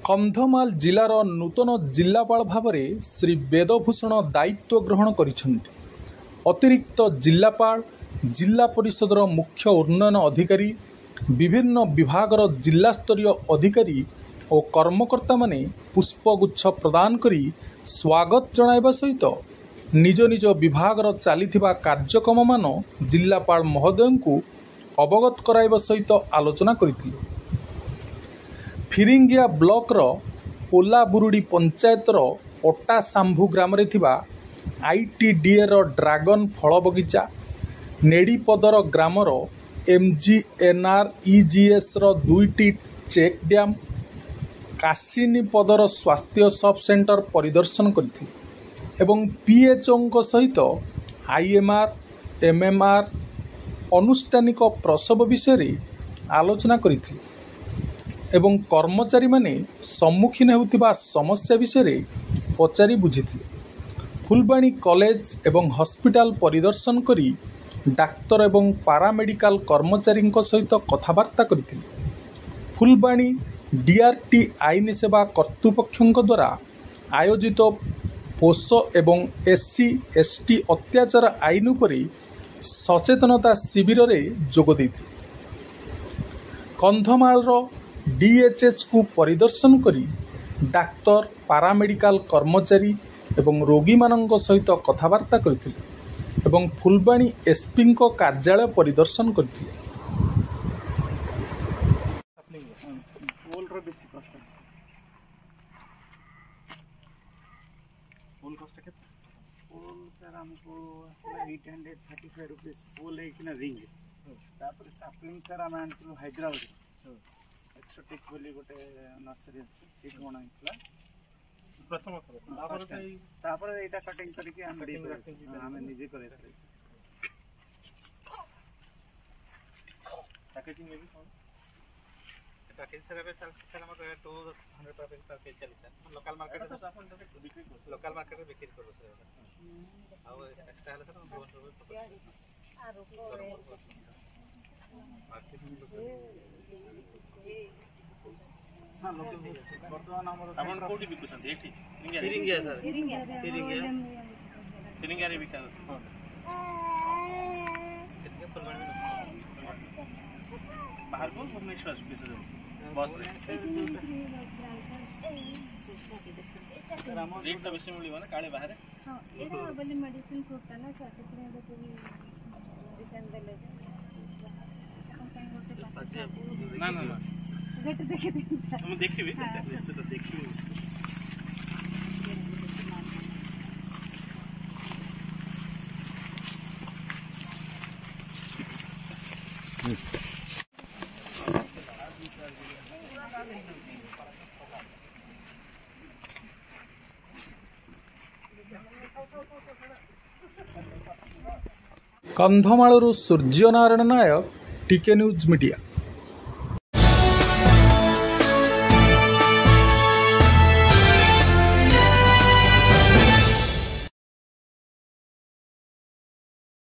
कंधमाल जिलार नूतन जिलापाल भाव में श्री वेदभूषण दायित्व ग्रहण करिसेंति। अतिरिक्त जिलापाल, जिला परिषदर मुख्य उन्नयन अधिकारी, विभिन्न विभागर जिलास्तरीय अधिकारी और कर्मकर्ता माने पुष्पगुच्छ प्रदान करी स्वागत जणाइबा सहित निज निज विभागर चलीथिबा कार्यक्रम मान जिलापाल महोदय को अवगत कराइबा सहित आलोचना करथिले। फिरिंगिया ब्लॉकर पोलाबुरुडी पंचायतर ओटा सांभू ग्राम आईटीडीए ड्रागन फल बगीचा, नेड़ीपदर ग्रामर एमजीएनआरईजीएस दुईटी चेक डैम, काशीनीपदर स्वास्थ्य सब सेंटर परिदर्शन करथिले एवं पीएचओ सहित आईएमआर एमएमआर अनुष्ठानिक प्रसव विषय आलोचना करथिले एवं कर्मचारी माने सम्मुखीन होउथिबा समस्या विषय पचारि बुझिथिले। फुलबाणी कॉलेज एवं हॉस्पिटल परिदर्शन करी डाक्तर एवं पारामेडिकल कर्मचारी सहित कथबार्ता करथिले। फुलबाणी डीआरटी आईन सेवा कर्तृपक्षों द्वारा आयोजित पोषो एवं एससी एसटी अत्याचार आईन उपरि सचेतनता शिविर रे जोग दैथिले। कंधमाल डीएचएच को परिदर्शन करी डाक्तर, पारामेडिकल कर्मचारी एवं रोगी मानक सहित कथबार्ता करथिले एवं फुलबाणी एसपी कार्यालय परिदर्शन करथिले। हमको 835 रुपीस पोल है रिंग तापर सापलिंग सर आम आनी हैदराबाद एक्सोटिक बोली गोटे नर्सरी अच्छी बना प्रथम तापर एटा कटिंग करके आम निजे कर पैकेजिंग में भी कौन पैकेज सर ଏବେ ଚାଲିଛି सर ଆମର 200 पैकेज पर केज चली सर लोकल मार्केट रे तो अपन बिक्री करो लोकल मार्केट रे बिक्री करो सर ଆଉ एक्स्ट्रा है सर 200 रुपए आ रुको मार्केटिंग हां लोकल वर्तमान हमर अपन कोठी बिकुछन एठी फिरिंगिया सर फिरिंगिया रे बिका हां कितने फुलबाणी बाहर को भुवनेश्वर स्पेशल बस रे सर हम रेट तो बेसी मिलिबो ना काळे बाहर हां एटा बोली मेडिसिन फ्रूट ना सर कितने दे पूरी डिजाइन देले ना ना ना रेट देखे हम देखिबे निश्चित देखिबे कंधमालरू सूर्यनारायण नायक, टीके न्यूज मीडिया।